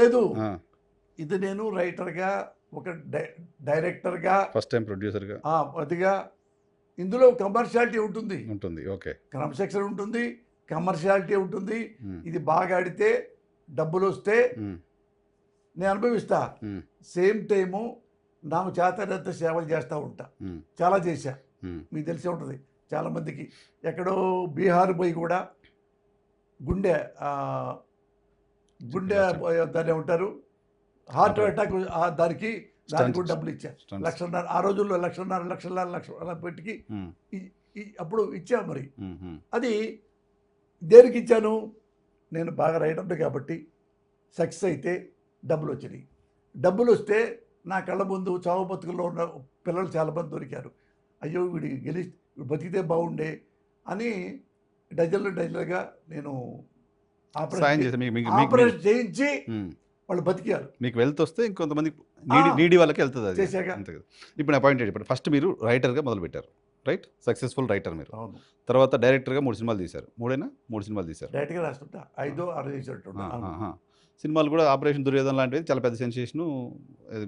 లేదు, ఇది నేను రైటర్గా, ఒక డైరెక్టర్గా, ఫస్ట్ టైం ప్రొడ్యూసర్గా అదిగా ఇందులో కమర్షియాలిటీ ఉంటుంది. ఓకే, క్రమశిక్షణ ఉంటుంది, కమర్షియాలిటీ ఉంటుంది. ఇది బాగా ఆడితే డబ్బులు వస్తే నేను అనుభవిస్తా. సేమ్ టైము నాకు చేతనంత సేవలు చేస్తూ ఉంటా. చాలా చేశా, మీకు తెలిసే ఉంటుంది చాలామందికి. ఎక్కడో బీహార్ పోయి కూడా గుండె దాన్ని ఏమంటారు, హార్ట్ అటాక్, దానికి కూడా డబ్బులు ఇచ్చా. 1,50,000 ఆ రోజుల్లో 1,50,000 పెట్టుకి అప్పుడు ఇచ్చా. మరి అది దేనికి ఇచ్చాను? నేను బాగా రైటర్ కాబట్టి సక్సెస్ అయితే డబ్బులు వచ్చినాయి. డబ్బులు వస్తే నా కళ్ళ ముందు చావు బతుకుల్లో ఉన్న పిల్లలు చాలామంది దొరికారు. అయ్యో వీడి బతికితే బాగుండే అని డజన్లుగా నేను ఆపరేషన్ చేయించి వాళ్ళు బతికారు. మీకు వెల్త్ వస్తే ఇంకొంతమంది నీడి వాళ్ళకి వెళ్తుంది అది చేశాక. ఇప్పుడు నా పాయింట్ చెప్పండి. ఫస్ట్ మీరు రైటర్గా మొదలుపెట్టారు, రైట్? సక్సెస్ఫుల్ రైటర్ మీరు. అవును. తర్వాత డైరెక్టర్గా 3 సినిమాలు తీశారు. 3 సినిమాలు తీశారు. డైరెక్ట్గా రాస్తుంటా, 5 6 చేసేటట్టు. సినిమాలు కూడా ఆపరేషన్ దుర్యోధన లాంటిది చాలా పెద్ద సెన్సేషను.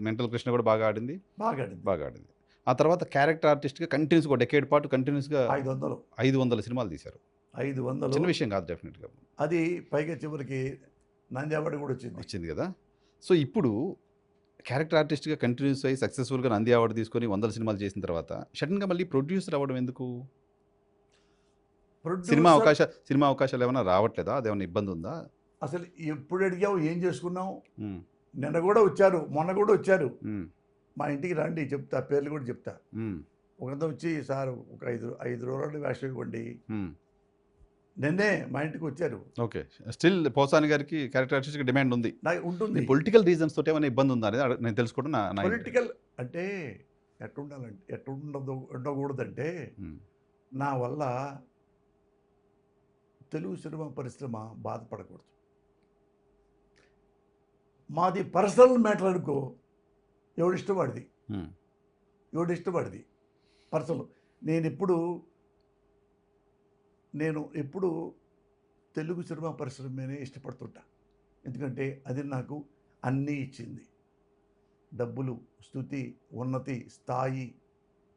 మెంటల్ కృష్ణ కూడా బాగా ఆడింది. ఆ తర్వాత క్యారెక్టర్ ఆర్టిస్ట్గా కంటిన్యూస్గా ఒక డెకేడ్ పాటు కంటిన్యూస్గా 500 సినిమాలు తీశారు. 500 చిన్న విషయం కాదు డెఫినెట్గా. అది పైగా చివరికి నంది అవార్డు కూడా వచ్చింది కదా. సో ఇప్పుడు క్యారెక్టర్ ఆర్టిస్ట్గా కంటిన్యూస్ అయ్యి సక్సెస్ఫుల్గా నంది అవార్డు తీసుకొని 100 సినిమాలు చేసిన తర్వాత సడన్గా మళ్ళీ ప్రొడ్యూసర్ అవ్వడం ఎందుకు? సినిమా అవకాశాలు ఏమైనా రావట్లేదా? అదేమైనా ఇబ్బంది ఉందా? అసలు ఎప్పుడు అడిగావు, ఏం చేసుకున్నావు? నిన్న కూడా వచ్చారు, మొన్న కూడా వచ్చారు. మా ఇంటికి రండి, చెప్తా, పేర్లు కూడా చెప్తా. ఒకరితో వచ్చి, సార్ ఒక 5 రోజులు వేషం ఇవ్వండి. నిన్నే మా ఇంటికి వచ్చారు. ఓకే, స్టిల్ పోసాని గారికి క్యారెక్టర్ ఆర్టిస్ట్ డిమాండ్ ఉంది. ఉంటుంది. పొలిటికల్ రీజన్స్ తోటి ఏమైనా ఇబ్బంది ఉందా అనేది నేను తెలుసుకోవడం. పొలిటికల్ అంటే ఉండకూడదంటే నా వల్ల తెలుగు సినిమా పరిశ్రమ బాధపడకూడదు. మాది పర్సనల్ మ్యాటర్ అనుకో, ఎవడిష్టపడిది పర్సనల్. నేను ఎప్పుడు తెలుగు సినిమా పరిశ్రమనే ఇష్టపడుతుంటా. ఎందుకంటే అది నాకు అన్నీ ఇచ్చింది. డబ్బులు, స్తుతి, ఉన్నతి, స్థాయి,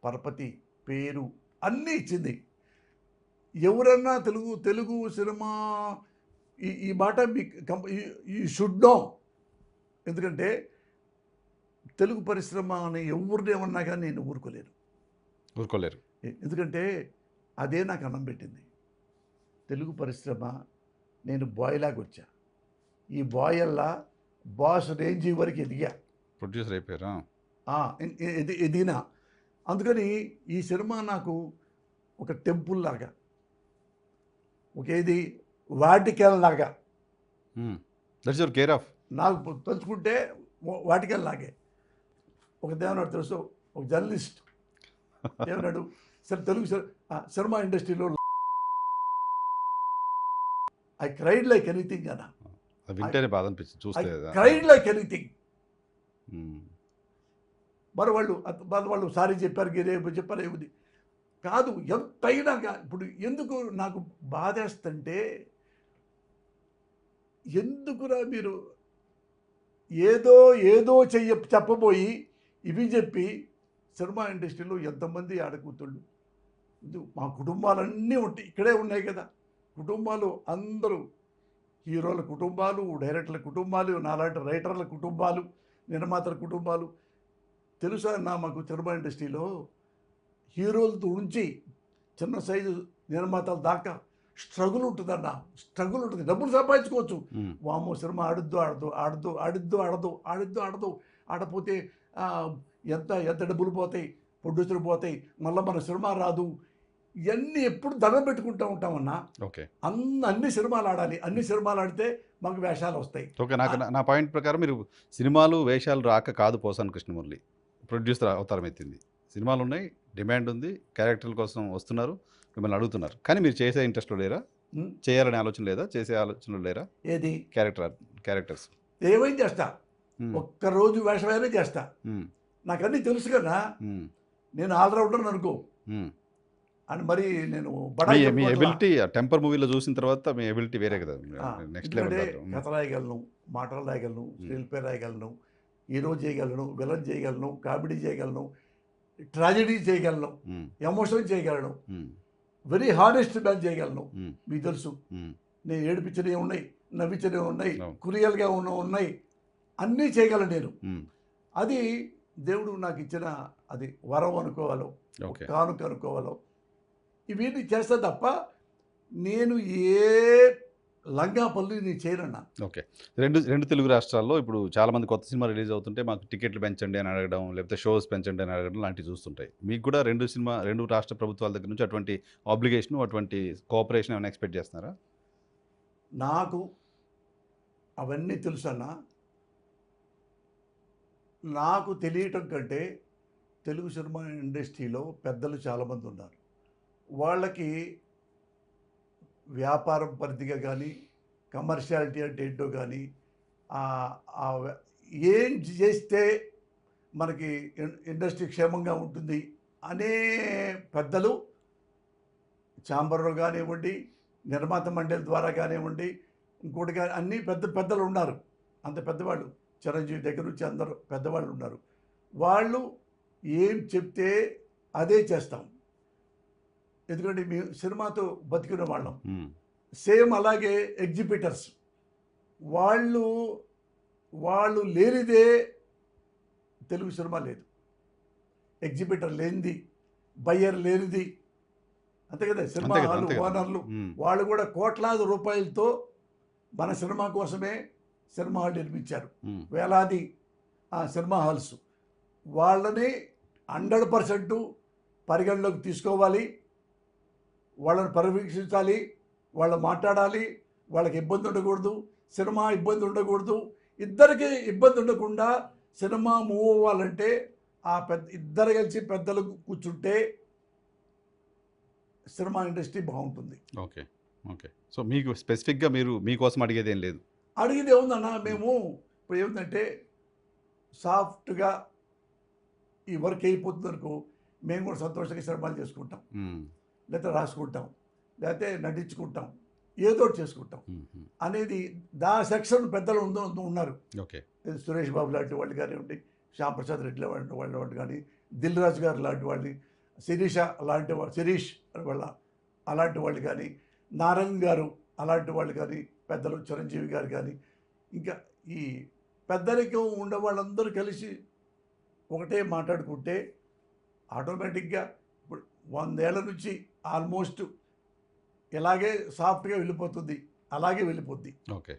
పరపతి, పేరు అన్నీ ఇచ్చింది. ఎవరన్నా తెలుగు సినిమా ఈ మాట ఈ షుడ్ నో. ఎందుకంటే తెలుగు పరిశ్రమ అని ఎవరిని ఏమన్నా కానీ నేను ఊరుకోలేరు. ఎందుకంటే అదే నాకు అన్నం పెట్టింది. తెలుగు పరిశ్రమ నేను బాయ్లాగా వచ్చా. ఈ బాయల్లా బాస్ రేంజ్ వరకు ఎదిగా, ప్రొడ్యూసర్ అయిపోయారా? ఎదిగినా. అందుకని ఈ సినిమా నాకు ఒక టెంపుల్ లాగా, ఒకేది వాటికల్ లాగా. That's your care of. నాకు తలుచుకుంటే వాటికల్ లాగే. ఒక దేవనాడు తెలుసు, ఒక జర్నలిస్ట్ ఏమన్నాడు, సరే తెలుగు సినిమా ఇండస్ట్రీలో ఐ క్రైడ్ లైక్ ఎనీథింగ్ అన్న. వింటేనే బాధ అనిపించింది చూస్తే. Cried like anything. మరి వాళ్ళు సారీ చెప్పారు, చెప్పారు, ఏముంది కాదు. ఎంతైనా ఇప్పుడు ఎందుకు నాకు బాధేస్తుంటే, ఎందుకురా మీరు ఏదో చెప్పబోయి ఇవి చెప్పి. సినిమా ఇండస్ట్రీలో ఎంతమంది ఆడకూతుళ్ళు, మా కుటుంబాలన్నీ ఇక్కడే ఉన్నాయి కదా. కుటుంబాలు అందరూ హీరోల కుటుంబాలు, డైరెక్టర్ల కుటుంబాలు, నాలాంటి రైటర్ల కుటుంబాలు, నిర్మాతల కుటుంబాలు. తెలుసా మాకు సినిమా ఇండస్ట్రీలో హీరోలతో ఉంచి చిన్న సైజు నిర్మాతల దాకా స్ట్రగుల్ ఉంటుందన్న. స్ట్రగుల్ ఉంటుంది. డబ్బులు సంపాదించుకోవచ్చు. వామో సినిమా ఆడపోతే ఎంత డబ్బులు పోతాయి, ప్రొడ్యూసర్లు పోతాయి, మళ్ళీ మన సినిమా రాదు. ఇవన్నీ ఎప్పుడు దండం పెట్టుకుంటూ ఉంటామన్నా. ఓకే, అన్ని సినిమాలు ఆడాలి. అన్ని సినిమాలు ఆడితే మాకు వేషాలు వస్తాయి. ఓకే, నా పాయింట్ ప్రకారం మీరు సినిమాలు వేషాలు రాక కాదు పోసాని కృష్ణమురళి ప్రొడ్యూసర్ అవతారం ఎత్తింది. సినిమాలు ఉన్నాయి, డిమాండ్ ఉంది, క్యారెక్టర్ల కోసం వస్తున్నారు, మిమ్మల్ని అడుగుతున్నారు. కానీ మీరు చేసే ఇంట్రెస్ట్లో లేరా? చేయాలనే ఆలోచన లేదా? చేసే ఆలోచనలు లేరా? ఏది క్యారెక్టర్స్ ఏమైనా చేస్తా, ఒక్కరోజు వేషమైనా చేస్తా. నాకు అన్నీ తెలుసు కదా. నేను ఆల్రౌండర్ అనుకో, అని మరి నేను మీ బడాయి మీ చెప్పుకోవట్లా. ఎబిలిటీ టెంపర్ మూవీలో చూసిన తర్వాత మీ ఎబిలిటీ వేరే కదా, నెక్స్ట్ లెవెల్ ఎందుకంటే కథ రాయగలను, మాటలు రాయగలను, స్క్రీన్ ప్లే రాయగలను, హీరో చేయగలను, విలన్ చేయగలను, కామెడీ చేయగలను, ట్రాజెడీ చేయగలను, ఎమోషన్ చేయగలను, వెరీ హానెస్ట్ మ్యాన్ చేయగలను. మీకు తెలుసు నేను ఏడిపించినవి ఉన్నాయి, నవ్వించినవి ఉన్నాయి, కురియల్గా ఉన్నాయి, అన్నీ చేయగలను నేను. అది దేవుడు నాకు ఇచ్చిన అది వరం అనుకోవాలో, కానుక అనుకోవాలో, ఇవన్నీ చేస్తా తప్ప నేను ఏ లంగా పనులు నేను చేయనన్నా. ఓకే. రెండు తెలుగు రాష్ట్రాల్లో ఇప్పుడు చాలామంది కొత్త సినిమా రిలీజ్ అవుతుంటే మాకు టికెట్లు పెంచండి అని అడగడం, లేకపోతే షోస్ పెంచండి అని అడగడం లాంటివి చూస్తుంటాయి. మీకు కూడా రెండు రాష్ట్ర ప్రభుత్వాల దగ్గర నుంచి అటువంటి ఆబ్లిగేషన్, అటువంటి కోఆపరేషన్ ఏమైనా ఎక్స్పెక్ట్ చేస్తున్నారా? నాకు అవన్నీ తెలుసన్నా. నాకు తెలియటం కంటే తెలుగు సినిమా ఇండస్ట్రీలో పెద్దలు చాలామంది ఉన్నారు. వాళ్ళకి వ్యాపారం పరిధిగా కానీ, కమర్షియాలిటీ అంటే ఏంటో కానీ, ఏం చేస్తే మనకి ఇండస్ట్రీ క్షేమంగా ఉంటుంది అనే పెద్దలు ఛాంబర్లో కానివ్వండి, నిర్మాత మండలి ద్వారా కానివ్వండి, ఇంకోటి కానీ అన్నీ పెద్దలు ఉన్నారు. అంత పెద్దవాళ్ళు చిరంజీవి దగ్గర నుంచి అందరూ పెద్దవాళ్ళు ఉన్నారు. వాళ్ళు ఏం చెప్తే అదే చేస్తాం. ఎందుకంటే మేము సినిమాతో బతికిన వాళ్ళం. సేమ్ అలాగే ఎగ్జిబిటర్స్ వాళ్ళు లేనిదే తెలుగు సినిమా లేదు. ఎగ్జిబిటర్ లేనిది, బయ్యర్ లేనిది, అంతే కదా. సినిమా హాల్ ఓనర్లు వాళ్ళు కూడా కోట్లాది రూపాయలతో మన సినిమా కోసమే సినిమా హాల్ నిర్మించారు. వేలాది సినిమా హాల్స్. వాళ్ళని 100% పరిగణలోకి తీసుకోవాలి, వాళ్ళని పర్యవేక్షించాలి, వాళ్ళు మాట్లాడాలి, వాళ్ళకి ఇబ్బంది ఉండకూడదు, సినిమా ఇబ్బంది ఉండకూడదు. ఇద్దరికి ఇబ్బంది ఉండకుండా సినిమా మూవ్ అవ్వాలంటే ఇద్దరు కలిసి పెద్దలు కూర్చుంటే సినిమా ఇండస్ట్రీ బాగుంటుంది. ఓకే. సో మీకు స్పెసిఫిక్గా మీకోసం అడిగేది ఏం లేదు? అడిగేది ఏముందన్నా, మేము ఇప్పుడు ఏమిటంటే సాఫ్ట్గా ఈ వర్క్ అయిపోతుంది అనుకో, మేము కూడా సంతోషంగా సినిమాలు చేసుకుంటాం, లేకపోతే రాసుకుంటాం, లేకపోతే నటించుకుంటాం, ఏదో చేసుకుంటాం అనేది సెక్షన్ పెద్దలు ఉన్నారు. ఓకే. సురేష్ బాబు లాంటి వాళ్ళు కానివ్వండి, శ్యామ్ ప్రసాద్ రెడ్డి వాళ్ళు కానీ, దిల్ రాజు గారు లాంటి వాళ్ళని, శిరీష్ వాళ్ళ అలాంటి వాళ్ళు కానీ, నారాయణ్ గారు అలాంటి వాళ్ళు కానీ, పెద్దలు చిరంజీవి గారు కానీ, ఇంకా ఈ పెద్దరికం ఉండే వాళ్ళందరూ కలిసి ఒకటే మాట్లాడుకుంటే ఆటోమేటిక్గా ఇప్పుడు 100 ఏళ్ల నుంచి ఆల్మోస్ట్ ఇలాగే సాఫ్ట్గా వెళ్ళిపోతుంది, అలాగే వెళ్ళిపోద్ది. ఓకే.